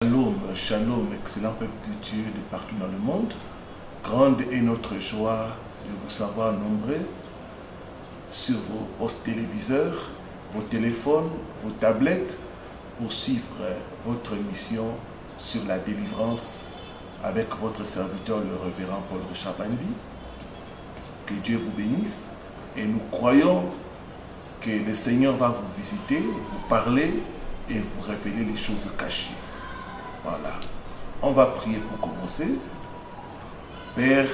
Shalom, shalom, excellent peuple de Dieu de partout dans le monde. Grande est notre joie de vous savoir nombreux sur vos postes téléviseurs, vos téléphones, vos tablettes pour suivre votre mission sur la délivrance avec votre serviteur le révérend Paul Richard Bandi. Que Dieu vous bénisse et nous croyons que le Seigneur va vous visiter, vous parler et vous révéler les choses cachées. Voilà. On va prier pour commencer. Père,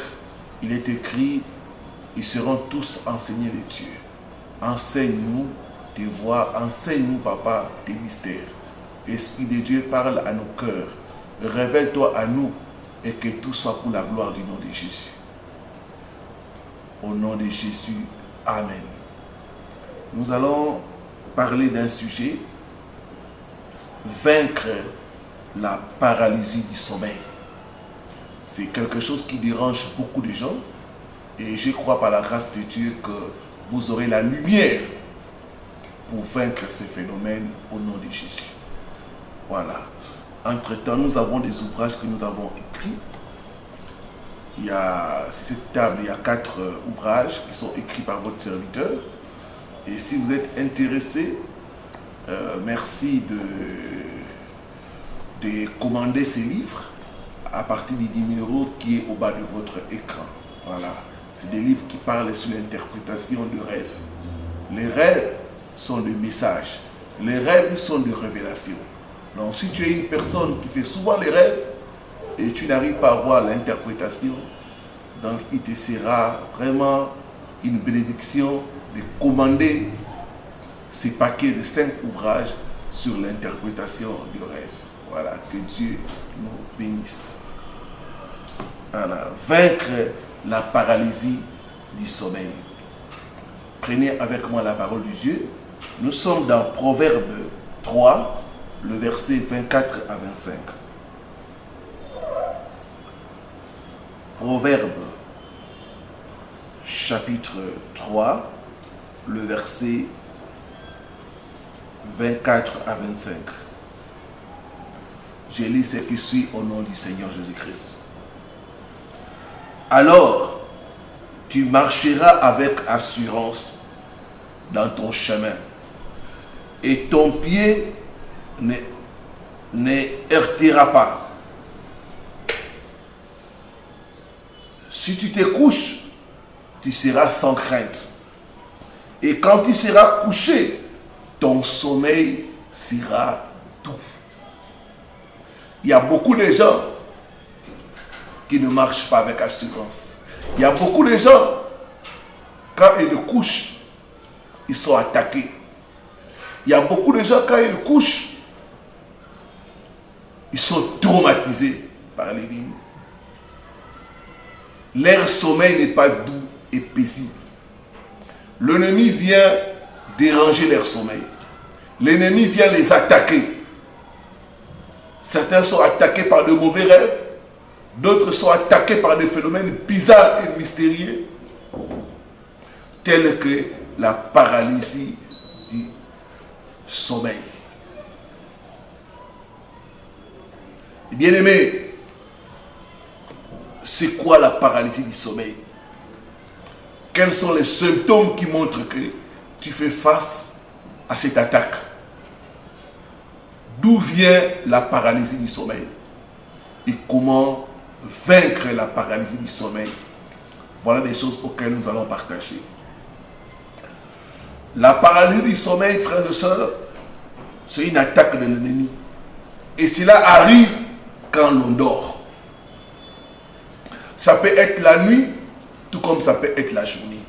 il est écrit, ils seront tous enseignés de Dieu. Enseigne-nous tes voies, enseigne-nous, Papa, tes mystères. Esprit de Dieu, parle à nos cœurs. Révèle-toi à nous et que tout soit pour la gloire du nom de Jésus. Au nom de Jésus, Amen. Nous allons parler d'un sujet, vaincre la paralysie du sommeil. C'est quelque chose qui dérange beaucoup de gens et je crois par la grâce de Dieu que vous aurez la lumière pour vaincre ces phénomènes au nom de Jésus. Voilà. Entre-temps, nous avons des ouvrages que nous avons écrits. Il y a, sur cette table, il y a 4 ouvrages qui sont écrits par votre serviteur. Et si vous êtes intéressé, merci de commander ces livres à partir du numéro qui est au bas de votre écran. Voilà. C'est des livres qui parlent sur l'interprétation de rêves. Les rêves sont des messages. Les rêves sont des révélations. Donc si tu es une personne qui fait souvent les rêves et tu n'arrives pas à voir l'interprétation, donc il te sera vraiment une bénédiction de commander ces paquets de 5 ouvrages sur l'interprétation du rêve. Voilà, que Dieu nous bénisse. Voilà, vaincre la paralysie du sommeil. Prenez avec moi la parole de Dieu. Nous sommes dans Proverbe 3, le verset 24 à 25. Proverbe, chapitre 3, le verset 24 à 25. Je lis ce qui suit au nom du Seigneur Jésus-Christ. Alors, tu marcheras avec assurance dans ton chemin, et ton pied ne heurtera pas. Si tu te couches, tu seras sans crainte. Et quand tu seras couché, ton sommeil sera doux. Il y a beaucoup de gens qui ne marchent pas avec assurance. Il y a beaucoup de gens, quand ils couchent, ils sont attaqués. Il y a beaucoup de gens, quand ils couchent, ils sont traumatisés par l'ennemi. Leur sommeil n'est pas doux et paisible. L'ennemi vient déranger leur sommeil. L'ennemi vient les attaquer. Certains sont attaqués par de mauvais rêves. D'autres sont attaqués par des phénomènes bizarres et mystérieux, tels que la paralysie du sommeil. Bien-aimés, c'est quoi la paralysie du sommeil? Quels sont les symptômes qui montrent que tu fais face à cette attaque? D'où vient la paralysie du sommeil? Et comment vaincre la paralysie du sommeil? Voilà des choses auxquelles nous allons partager. La paralysie du sommeil, frères et sœurs, c'est une attaque de l'ennemi. Et cela arrive quand l'on dort. Ça peut être la nuit, tout comme ça peut être la journée.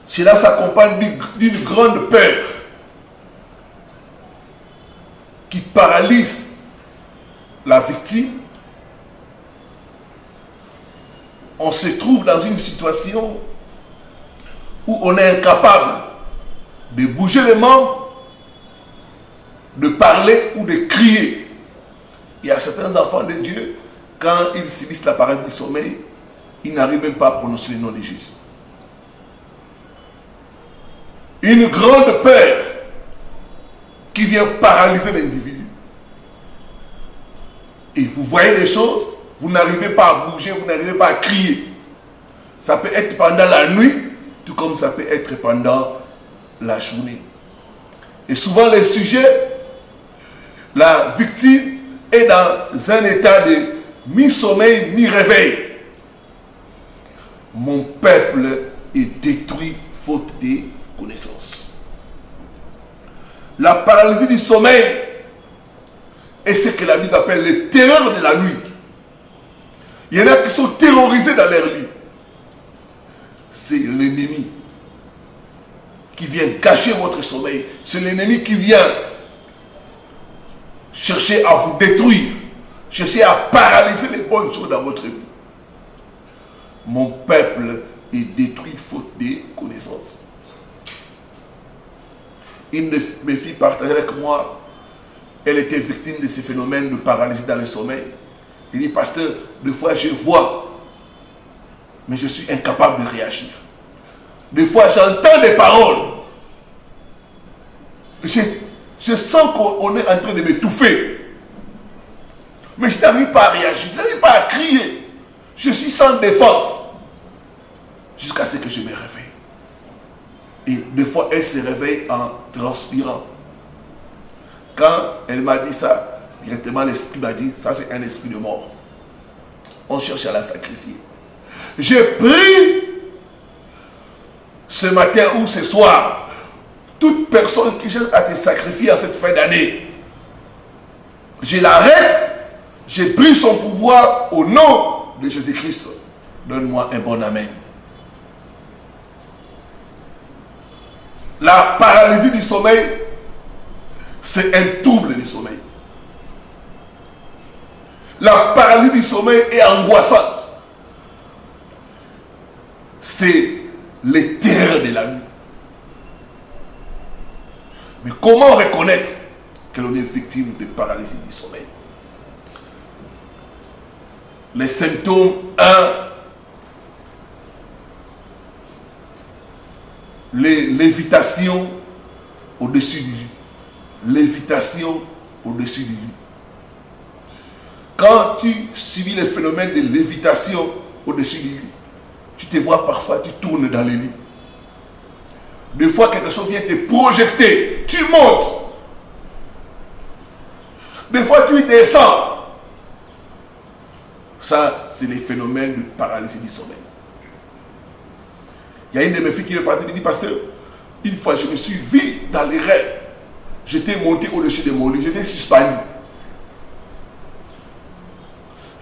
Cela s'accompagne d'une grande peur qui paralyse la victime. On se trouve dans une situation où on est incapable de bouger les membres, de parler ou de crier. Il y a certains enfants de Dieu, quand ils subissent la paralysie du sommeil, ils n'arrivent même pas à prononcer le nom de Jésus. Une grande peur qui vient paralyser l'individu. Et vous voyez les choses, vous n'arrivez pas à bouger, vous n'arrivez pas à crier. Ça peut être pendant la nuit, tout comme ça peut être pendant la journée. Et souvent les sujets, la victime est dans un état de mi-sommeil, mi-réveil. Mon peuple est détruit faute de connaissances. La paralysie du sommeil est ce que la Bible appelle les terreurs de la nuit. Il y en a qui sont terrorisés dans leur lit. C'est l'ennemi qui vient gâcher votre sommeil. C'est l'ennemi qui vient chercher à vous détruire, chercher à paralyser les bonnes choses dans votre vie. Mon peuple est détruit faute de connaissances. Une de mes filles partageait avec moi, elle était victime de ces phénomènes de paralysie dans le sommeil. Il dit, pasteur, des fois je vois, mais je suis incapable de réagir. Des fois j'entends des paroles. Je sens qu'on est en train de m'étouffer. Mais je n'arrive pas à réagir, je n'arrive pas à crier. Je suis sans défense. Jusqu'à ce que je me réveille. Et des fois, elle se réveille en transpirant. Quand elle m'a dit ça, directement l'esprit m'a dit, ça c'est un esprit de mort. On cherche à la sacrifier. J'ai pris ce matin ou ce soir, toute personne qui cherche à te sacrifier en cette fin d'année, je l'arrête, j'ai pris son pouvoir au nom de Jésus-Christ. Donne-moi un bon amen. La paralysie du sommeil, c'est un trouble du sommeil. La paralysie du sommeil est angoissante. C'est les terreurs de la nuit. Mais comment reconnaître que l'on est victime de paralysie du sommeil? Les symptômes 1, lévitation au-dessus du lit. Lévitation au-dessus du lit. Quand tu subis le phénomène de lévitation au-dessus du lit, tu te vois parfois, tu tournes dans le lit. Des fois, quelque chose vient te projeter, tu montes. Des fois, tu descends. Ça, c'est les phénomènes de paralysie du sommeil. Il y a une de mes filles qui est partie et dit, pasteur, une fois je me suis vu dans les rêves. J'étais monté au-dessus de mon lit, j'étais suspendu.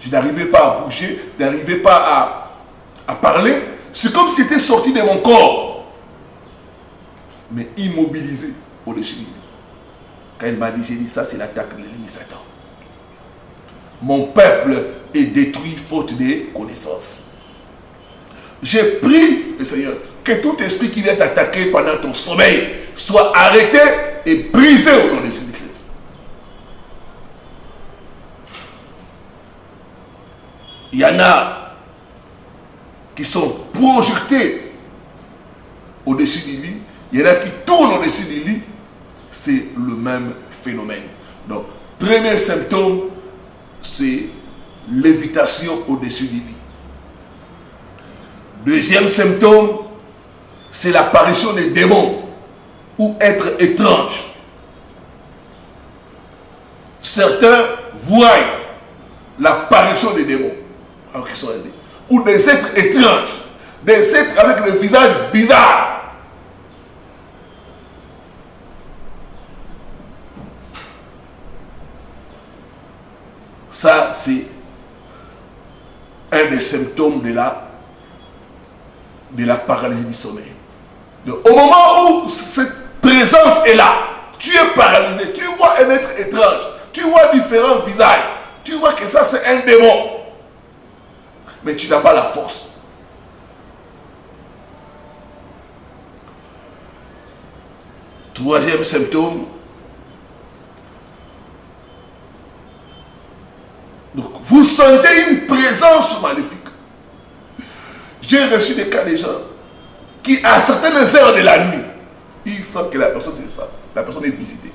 Je n'arrivais pas à bouger, je n'arrivais pas à parler. C'est comme si c'était sorti de mon corps. Mais immobilisé au-dessus de lui. Quand il m'a dit, j'ai dit, ça c'est l'attaque de l'ennemi Satan. Mon peuple est détruit faute de connaissances. J'ai pris le Seigneur que tout esprit qui vient t'attaquer pendant ton sommeil soit arrêté et brisé au nom de Jésus-Christ. Il y en a qui sont projetés au-dessus du lit. Il y en a qui tournent au-dessus du lit. C'est le même phénomène. Donc, premier symptôme, c'est lévitation au-dessus du lit. Deuxième symptôme, c'est l'apparition des démons ou être étrange. Certains voient l'apparition des démons alors qu'ils sont aidés, ou des êtres étranges, des êtres avec le visage bizarre. Ça, c'est un des symptômes de la paralysie du sommeil. Donc, au moment où cette présence est là, tu es paralysé, tu vois un être étrange, tu vois différents visages, tu vois que ça c'est un démon, mais tu n'as pas la force. Troisième symptôme, donc vous sentez une présence maléfique. J'ai reçu des cas de gens qui, à certaines heures de la nuit, ils sentent que la personne c'est ça. La personne est visitée.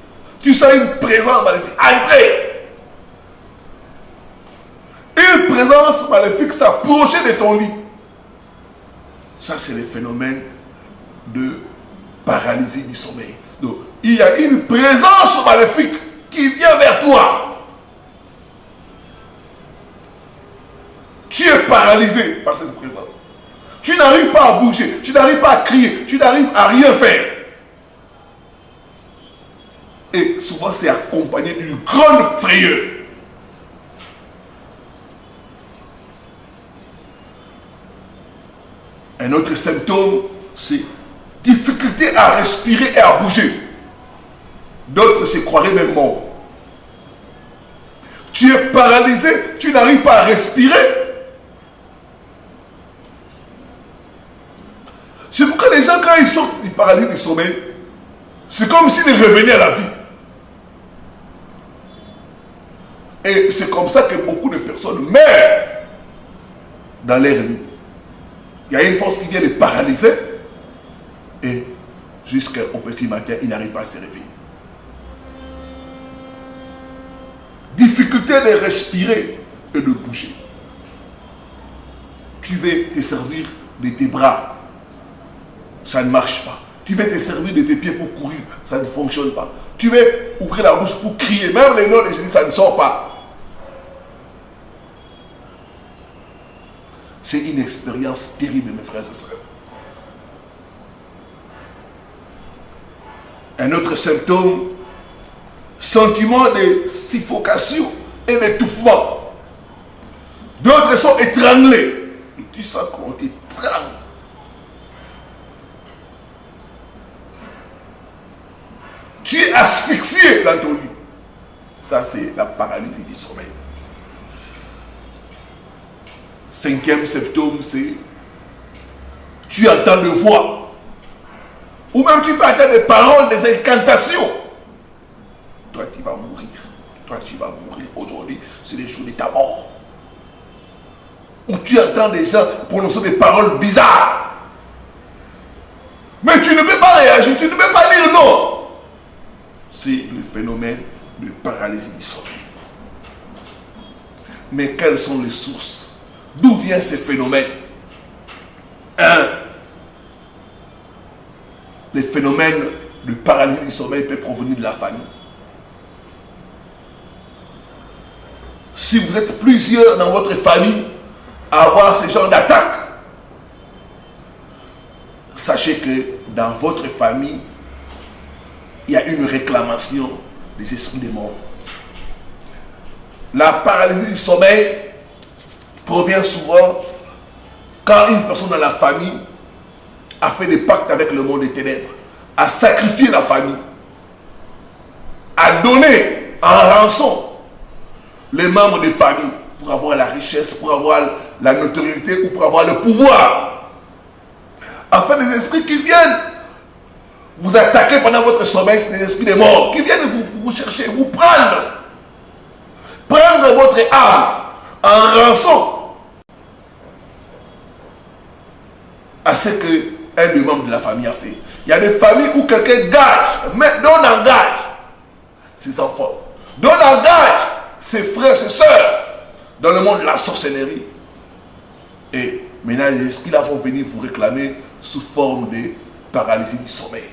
Tu sens une présence maléfique. Entrez. Une présence maléfique s'approcher de ton lit. Ça, c'est le phénomène de paralysie du sommeil. Donc, il y a une présence maléfique qui vient vers toi. Tu es paralysé par cette présence. Tu n'arrives pas à bouger, tu n'arrives pas à crier, tu n'arrives à rien faire. Et souvent, c'est accompagné d'une grande frayeur. Un autre symptôme, c'est difficulté à respirer et à bouger. D'autres se croiraient même morts. Tu es paralysé, tu n'arrives pas à respirer. C'est pourquoi les gens, quand ils sortent du paralysie du sommeil, c'est comme s'ils revenaient à la vie. Et c'est comme ça que beaucoup de personnes meurent dans leur nuit. Il y a une force qui vient les paralyser et jusqu'au petit matin, ils n'arrivent pas à se réveiller. Difficulté de respirer et de bouger. Tu veux te servir de tes bras, ça ne marche pas. Tu veux te servir de tes pieds pour courir, ça ne fonctionne pas. Tu veux ouvrir la bouche pour crier, même les noms de Jésus, ça ne sort pas. C'est une expérience terrible, mes frères et sœurs. Un autre symptôme, sentiment de suffocation et d'étouffement. D'autres sont étranglés. Et tu sens qu'on t'étrangle. Tu es asphyxié dans ton lit. Ça, c'est la paralysie du sommeil. Cinquième symptôme, c'est tu entends des voix. Ou même tu peux entendre des paroles, des incantations. Toi, tu vas mourir. Toi, tu vas mourir. Aujourd'hui, c'est le jour de ta mort. Ou tu entends des gens prononcer des paroles bizarres. Mais tu ne peux pas réagir, tu ne peux pas dire non. C'est le phénomène de paralysie du sommeil. Mais quelles sont les sources? D'où vient ce phénomène? Le phénomène de paralysie du sommeil peut provenir de la famille. Si vous êtes plusieurs dans votre famille à avoir ce genre d'attaque, sachez que dans votre famille, il y a une réclamation des esprits des morts. La paralysie du sommeil provient souvent quand une personne dans la famille a fait des pactes avec le monde des ténèbres, a sacrifié la famille, a donné en rançon les membres de famille pour avoir la richesse, pour avoir la notoriété ou pour avoir le pouvoir. Afin des esprits qui viennent vous attaquer pendant votre sommeil, c'est des esprits des morts qui viennent vous chercher, vous prendre votre âme en rançon à ce qu'un des membres de la famille a fait. Il y a des familles où quelqu'un gage, mais donne en gage ses enfants, donne en gage ses frères, ses soeurs dans le monde de la sorcellerie. Et maintenant les esprits là vont venir vous réclamer sous forme de paralysie du sommeil.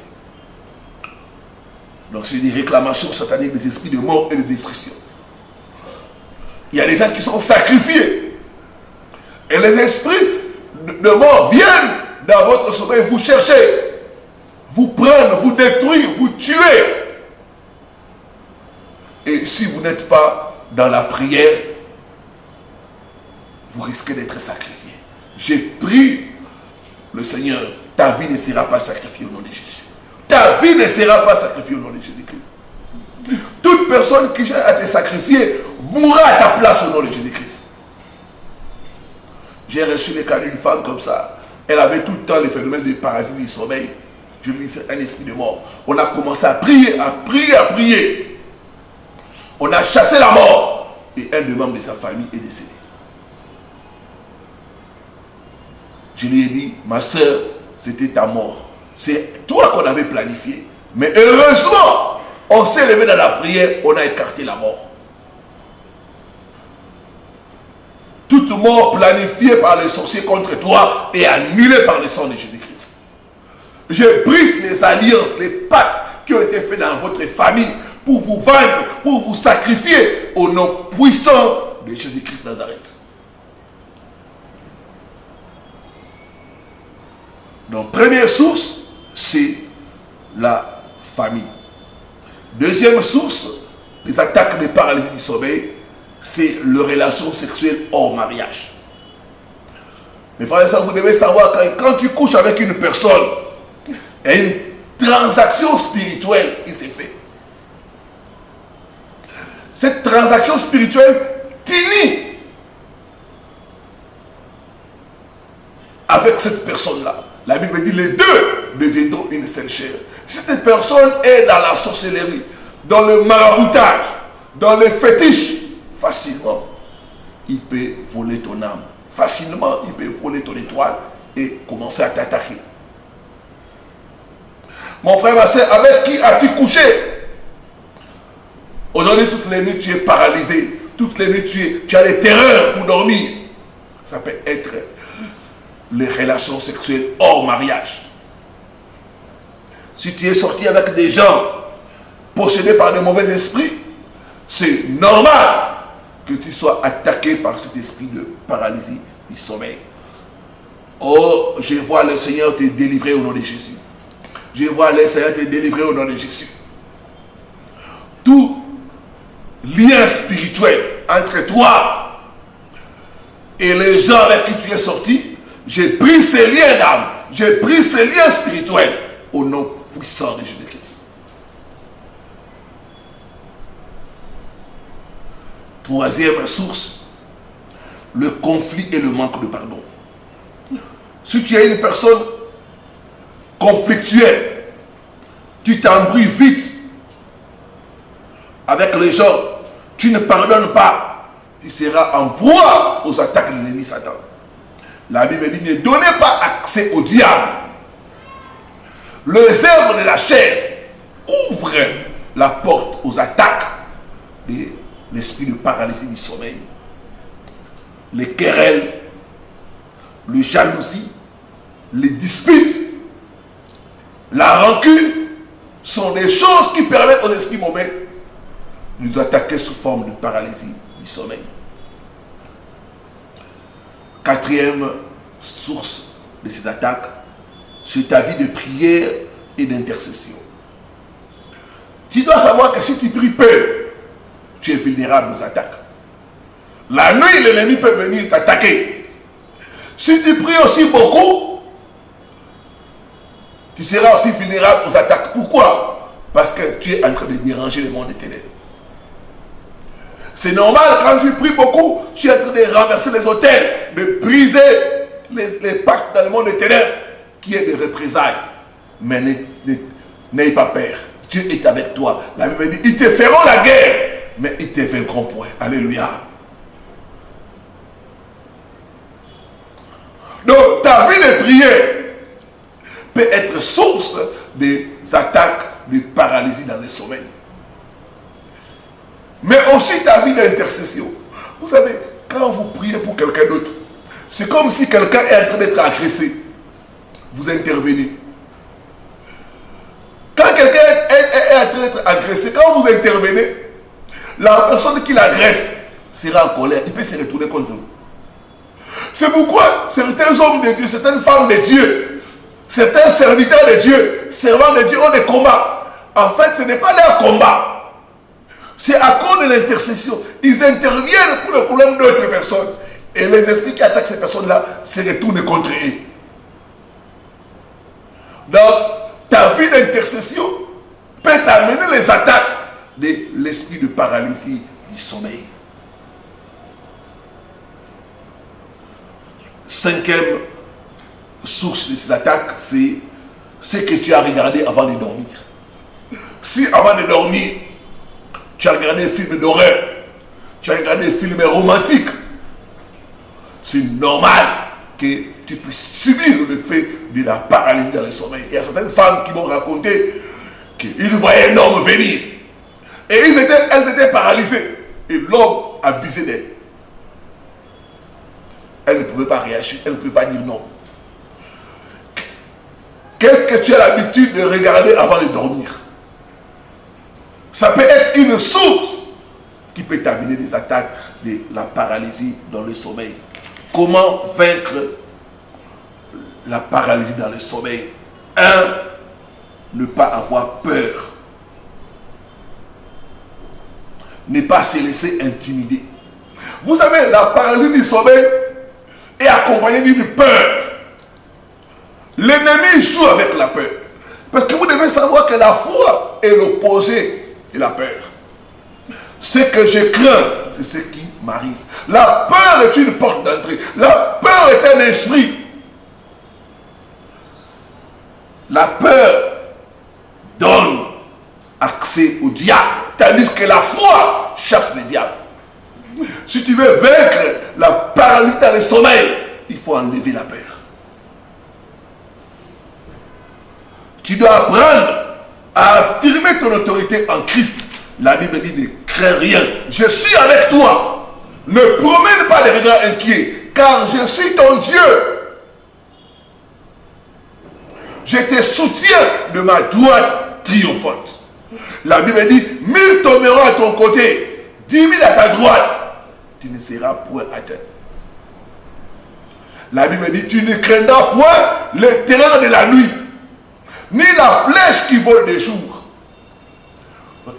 Donc c'est des réclamations sataniques des esprits de mort et de destruction. Il y a des gens qui sont sacrifiés. Et les esprits de mort viennent dans votre sommeil vous chercher, vous prendre, vous détruire, vous tuer. Et si vous n'êtes pas dans la prière, vous risquez d'être sacrifié. J'ai prié le Seigneur, ta vie ne sera pas sacrifiée au nom de Jésus. Ta vie ne sera pas sacrifiée au nom de Jésus-Christ. Toute personne qui cherche à te sacrifier mourra à ta place au nom de Jésus-Christ. J'ai reçu le cas d'une femme comme ça. Elle avait tout le temps les phénomènes de paralysie du sommeil. Je lui dis, c'est un esprit de mort. On a commencé à prier, à prier, à prier. On a chassé la mort. Et un des membres de sa famille est décédé. Je lui ai dit, ma soeur, c'était ta mort. C'est toi qu'on avait planifié. Mais heureusement, On s'est levé dans la prière, on a écarté la mort. Toute mort planifiée par les sorciers contre toi est annulée par le sang de Jésus-Christ. Je brise les alliances, les pactes qui ont été faits dans votre famille pour vous vendre, pour vous sacrifier au nom puissant de Jésus-Christ Nazareth. Donc, première source, c'est la famille. Deuxième source, les attaques de paralysie du sommeil, c'est les relations sexuelles hors mariage. Mais frères et sœurs, vous devez savoir que quand tu couches avec une personne, il y a une transaction spirituelle qui s'est faite. Cette transaction spirituelle t'unit avec cette personne-là. La Bible dit les deux deviendront une seule chair. Si cette personne est dans la sorcellerie, dans le maraboutage, dans les fétiches, facilement, il peut voler ton âme. Facilement, il peut voler ton étoile et commencer à t'attaquer. Mon frère, ma soeur, avec qui as-tu couché? Aujourd'hui, toutes les nuits, tu es paralysé. Toutes les nuits, tu as des terreurs pour dormir. Ça peut être les relations sexuelles hors mariage. Si tu es sorti avec des gens possédés par de mauvais esprits, c'est normal que tu sois attaqué par cet esprit de paralysie du sommeil. Oh, je vois le Seigneur te délivrer au nom de Jésus. Je vois le Seigneur te délivrer au nom de Jésus. Tout lien spirituel entre toi et les gens avec qui tu es sorti, j'ai pris ces liens d'âme, j'ai pris ces liens spirituels au nom puissant de Jésus-Christ. Troisième source, le conflit et le manque de pardon. Si tu es une personne conflictuelle, tu t'embrouilles vite avec les gens, tu ne pardonnes pas, tu seras en proie aux attaques de l'ennemi Satan. La Bible dit, ne donnez pas accès au diable. Les œuvres de la chair ouvrent la porte aux attaques de l'esprit de paralysie du sommeil. Les querelles, les jalousies, les disputes, la rancune sont des choses qui permettent aux esprits mauvais de nous attaquer sous forme de paralysie du sommeil. Quatrième source de ces attaques, c'est ta vie de prière et d'intercession. Tu dois savoir que si tu pries peu, tu es vulnérable aux attaques. La nuit, l'ennemi peut venir t'attaquer. Si tu pries aussi beaucoup, tu seras aussi vulnérable aux attaques. Pourquoi? Parce que tu es en train de déranger le monde des ténèbres. C'est normal, quand tu pries beaucoup, tu es en train de renverser les autels, de briser les pactes dans le monde des ténèbres, qui est de représailles. Mais n'aie pas peur. Dieu est avec toi. La Bible dit, ils te feront la guerre, mais ils te vaincront point. Alléluia. Donc, ta vie de prière peut être source des attaques de paralysie dans le sommeil. Mais aussi ta vie d'intercession. Vous savez, quand vous priez pour quelqu'un d'autre, c'est comme si quelqu'un est en train d'être agressé. Vous intervenez. Quand quelqu'un est en train d'être agressé, quand vous intervenez, la personne qui l'agresse sera en colère. Il peut se retourner contre vous. C'est pourquoi certains hommes de Dieu, certaines femmes de Dieu, certains serviteurs de Dieu, servants de Dieu ont des combats. En fait, ce n'est pas leur combat. C'est à cause de l'intercession. Ils interviennent pour le problème d'autres personnes. Et les esprits qui attaquent ces personnes-là se retournent contre eux. Donc, ta vie d'intercession peut t'amener les attaques de l'esprit de paralysie du sommeil. Cinquième source de ces attaques, c'est ce que tu as regardé avant de dormir. Si avant de dormir, tu as regardé des films d'horreur, tu as regardé des films romantiques, c'est normal que tu puisses subir le fait de la paralysie dans le sommeil. Il y a certaines femmes qui m'ont raconté qu'ils voyaient un homme venir. Et elles étaient paralysées. Et l'homme abusait d'elles. Elles ne pouvaient pas réagir, elles ne pouvaient pas dire non. Qu'est-ce que tu as l'habitude de regarder avant de dormir? Ça peut être une source qui peut t'amener des attaques de la paralysie dans le sommeil. Comment vaincre la paralysie dans le sommeil? 1. Ne pas avoir peur. Ne pas se laisser intimider. Vous savez, la paralysie du sommeil est accompagnée d'une peur. L'ennemi joue avec la peur. Parce que vous devez savoir que la foi est l'opposé de la peur. Ce que je crains, c'est ce qui m'arrive. La peur est une porte d'entrée. La peur est un esprit. La peur donne accès au diable. Tandis que la foi chasse le diable. Si tu veux vaincre la paralysie dans le sommeil, il faut enlever la peur. Tu dois apprendre à affirmer ton autorité en Christ. La Bible dit ne crains rien. Je suis avec toi. Ne promène pas les regards inquiets, car je suis ton Dieu. Je te soutiens de ma droite triomphante. La Bible dit 1000 tomberont à ton côté, 10 000 à ta droite. Tu ne seras point atteint. La Bible dit tu ne craindras point les terreurs de la nuit, ni la flèche qui vole de jour.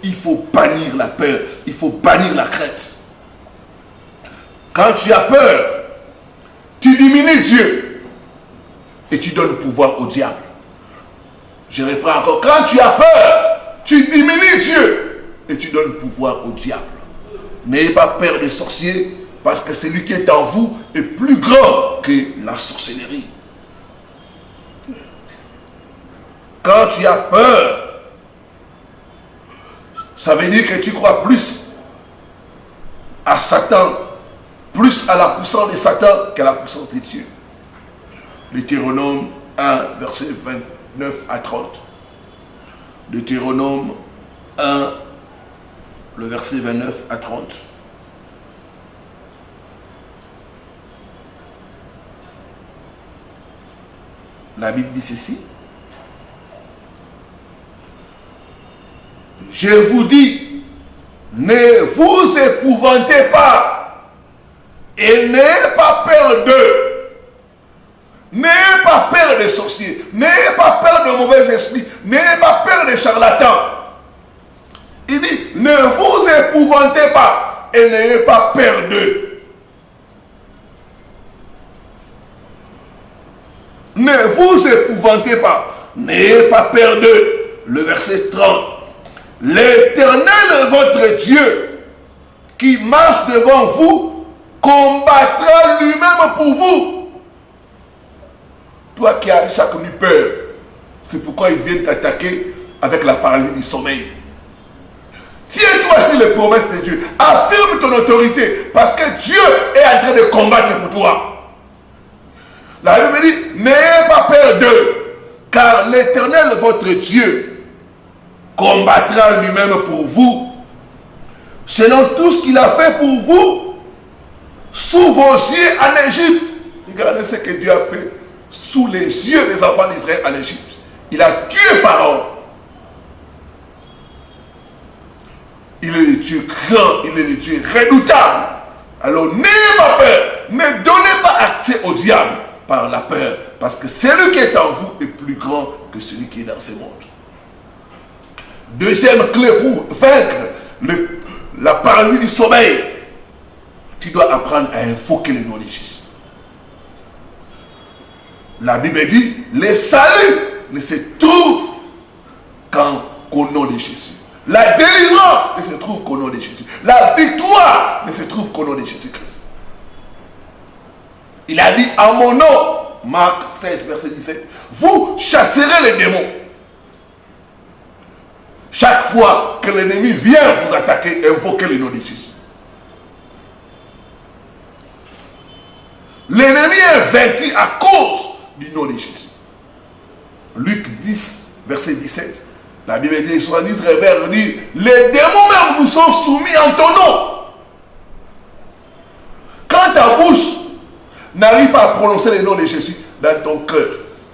Il faut bannir la peur, il faut bannir la crainte. Quand tu as peur, tu diminues Dieu et tu donnes pouvoir au diable. Je reprends encore. Quand tu as peur, tu diminues Dieu et tu donnes pouvoir au diable. N'ayez pas peur des sorciers, parce que celui qui est en vous est plus grand que la sorcellerie. Quand tu as peur, ça veut dire que tu crois plus à Satan, plus à la puissance de Satan qu'à la puissance de Dieu. Deutéronome 1, verset 29 à 30. Deutéronome 1, le verset 29 à 30. La Bible dit ceci. Je vous dis, ne vous épouvantez pas et n'ayez pas peur d'eux. N'ayez pas peur des sorciers, n'ayez pas peur de mauvais esprits, n'ayez pas peur des charlatans. Il dit, ne vous épouvantez pas et n'ayez pas peur d'eux. Ne vous épouvantez pas, n'ayez pas peur d'eux. Le verset 30. L'Éternel, votre Dieu, qui marche devant vous, combattra lui-même pour vous. Toi qui as chaque nuit peur, c'est pourquoi il vient t'attaquer avec la paralysie du sommeil. Tiens-toi sur les promesses de Dieu. Affirme ton autorité, parce que Dieu est en train de combattre pour toi. La Bible dit, n'ayez pas peur d'eux, car l'Éternel, votre Dieu, combattra lui-même pour vous, selon tout ce qu'il a fait pour vous, sous vos yeux en Égypte. Regardez ce que Dieu a fait sous les yeux des enfants d'Israël en Égypte. Il a tué Pharaon. Il est le Dieu grand, il est le Dieu redoutable. Alors n'ayez pas peur, ne donnez pas accès au diable par la peur, parce que celui qui est en vous est plus grand que celui qui est dans ce monde. Deuxième clé pour vaincre la paralysie du sommeil, tu dois apprendre à invoquer le nom de Jésus. La Bible dit, le salut ne se trouve qu'au nom de Jésus. La délivrance ne se trouve qu'au nom de Jésus. La victoire ne se trouve qu'au nom de Jésus-Christ. Il a dit en mon nom, Marc 16, verset 17, vous chasserez les démons. Chaque fois que l'ennemi vient vous attaquer, invoquez le nom de Jésus. L'ennemi est vaincu à cause du nom de Jésus. Luc 10, verset 17. La Bible dit, les 70 révèrent, dit, les démons même nous sont soumis en ton nom. Quand ta bouche n'arrive pas à prononcer le nom de Jésus, dans ton cœur,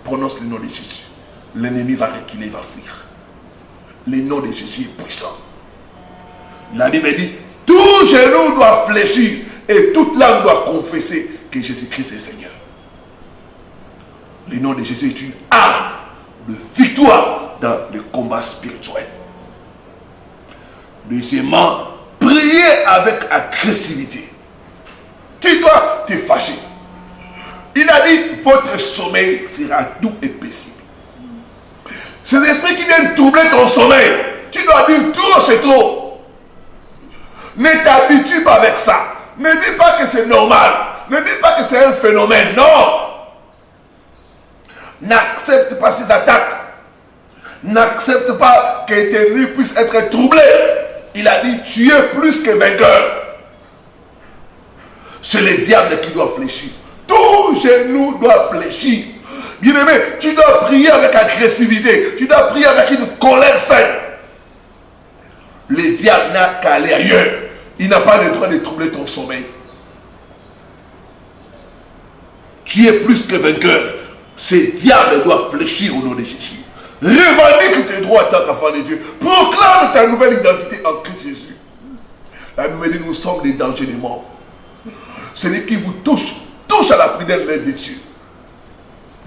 prononce le nom de Jésus. L'ennemi va reculer, va fuir. Le nom de Jésus est puissant. La Bible dit, tout genou doit fléchir et toute langue doit confesser que Jésus-Christ est Seigneur. Le nom de Jésus est une arme de victoire dans le combat spirituel. Deuxièmement, prier avec agressivité. Tu dois te fâcher. Il a dit, votre sommeil sera doux et paisible. Ces esprits qui viennent troubler ton sommeil, tu dois dire, trop c'est trop. Ne t'habitue pas avec ça. Ne dis pas que c'est normal. Ne dis pas que c'est un phénomène. Non. N'accepte pas ces attaques. N'accepte pas que tes nuits puissent être troublées. Il a dit, tu es plus que vainqueur. C'est le diable qui doit fléchir. Tout genou doit fléchir. Bien-aimé, tu dois prier avec agressivité. Tu dois prier avec une colère saine. Le diable n'a qu'à aller ailleurs. Il n'a pas le droit de troubler ton sommeil. Tu es plus que vainqueur. Ce diable doit fléchir au nom de Jésus. Revendique tes droits en tant qu'enfant de Dieu. Proclame ta nouvelle identité en Christ Jésus. La Bible dit, nous sommes des dangers des morts. Celui qui vous touche à la prière de Dieu.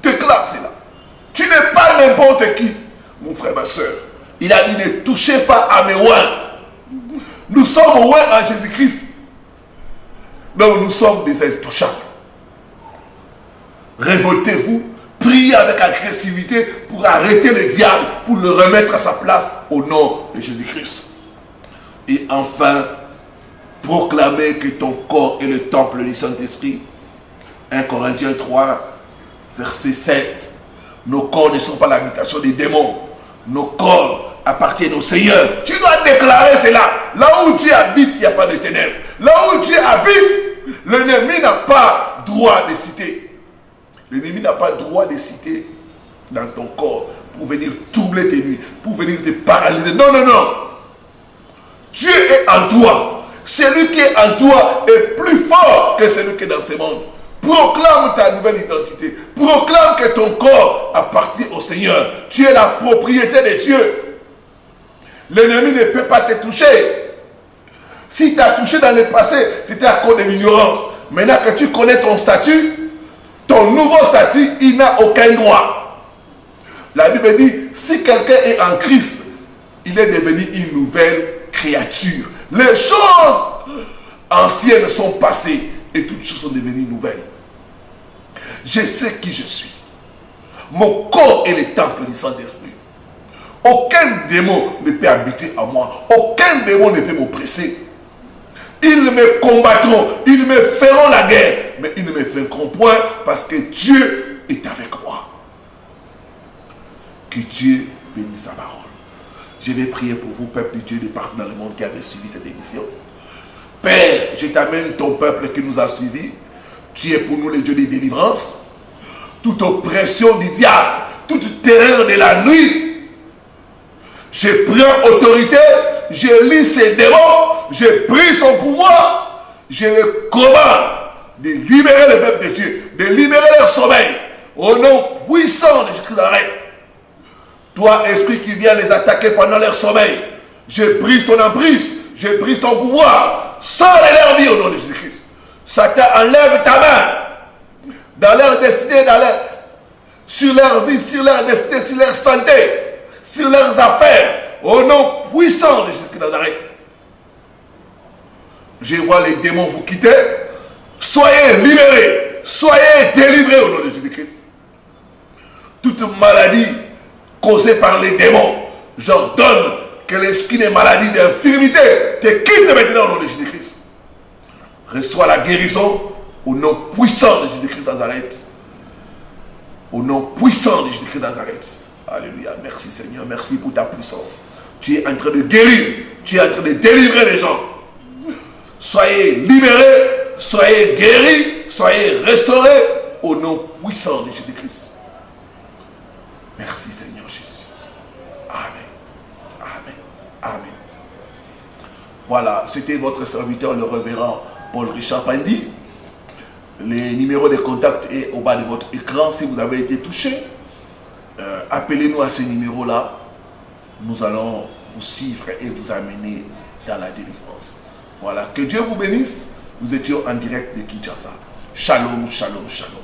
Déclare cela. Tu n'es pas n'importe qui, mon frère, ma soeur. Il a dit, ne touchez pas à mes oins. Nous sommes oins en Jésus-Christ. Donc nous sommes des intouchables. Révoltez-vous, priez avec agressivité pour arrêter le diable, pour le remettre à sa place au nom de Jésus-Christ. Et enfin, proclamer que ton corps est le temple du Saint-Esprit. 1 Corinthiens 3, verset 16. Nos corps ne sont pas l'habitation des démons. Nos corps appartiennent au Seigneur. Tu dois déclarer cela. Là où Dieu habite, il n'y a pas de ténèbres. Là où Dieu habite, l'ennemi n'a pas droit de citer. L'ennemi n'a pas droit de citer dans ton corps pour venir troubler tes nuits, pour venir te paralyser. Non, non, non. Dieu est en toi. Celui qui est en toi est plus fort que celui qui est dans ce monde. Proclame ta nouvelle identité. Proclame que ton corps appartient au Seigneur. Tu es la propriété de Dieu. L'ennemi ne peut pas te toucher. Si tu as touché dans le passé, c'était à cause de l'ignorance. Maintenant que tu connais ton statut, ton nouveau statut, il n'a aucun droit. La Bible dit, si quelqu'un est en Christ, il est devenu une nouvelle créature. Les choses anciennes sont passées et toutes choses sont devenues nouvelles. Je sais qui je suis. Mon corps est le temple du Saint-Esprit. Aucun démon ne peut habiter en moi. Aucun démon ne peut m'oppresser. Ils me combattront, ils me feront la guerre, mais ils ne me vaincront point parce que Dieu est avec moi. Que Dieu bénisse sa parole. Je vais prier pour vous, peuple de Dieu, de partout dans le monde qui avait suivi cette émission. Père, je t'amène ton peuple qui nous a suivis. Tu es pour nous le Dieu de délivrance. Toute oppression du diable, toute terreur de la nuit. Je prends autorité, je lis ces démons, je prie son pouvoir, je le commande de libérer le peuple de Dieu, de libérer leur sommeil, au nom puissant de Jésus-Christ. Toi, esprit qui vient les attaquer pendant leur sommeil, je brise ton emprise, je brise ton pouvoir, sors de leur vie au nom de Jésus-Christ. Satan, enlève ta main dans leur destinée, sur leur vie, sur leur destinée, sur leur santé, sur leurs affaires, au nom puissant de Jésus-Christ de Nazareth. Je vois les démons vous quitter. Soyez libérés, soyez délivrés au nom de Jésus-Christ. Toute maladie causée par les démons, j'ordonne que l'esprit des maladies, d'infirmité te quitte maintenant au nom de Jésus-Christ. Reçois la guérison au nom puissant de Jésus-Christ de Nazareth. Au nom puissant de Jésus-Christ de Nazareth. Alléluia. Merci Seigneur. Merci pour ta puissance. Tu es en train de guérir. Tu es en train de délivrer les gens. Soyez libérés. Soyez guéris. Soyez restaurés. Au nom puissant de Jésus-Christ. Merci Seigneur Jésus. Amen. Amen. Voilà, c'était votre serviteur, le révérend Paul Richard Pandi. Les numéros de contact est au bas de votre écran si vous avez été touché. Appelez-nous à ce numéro-là. Nous allons vous suivre et vous amener dans la délivrance. Voilà, que Dieu vous bénisse. Nous étions en direct de Kinshasa. Shalom, shalom, shalom.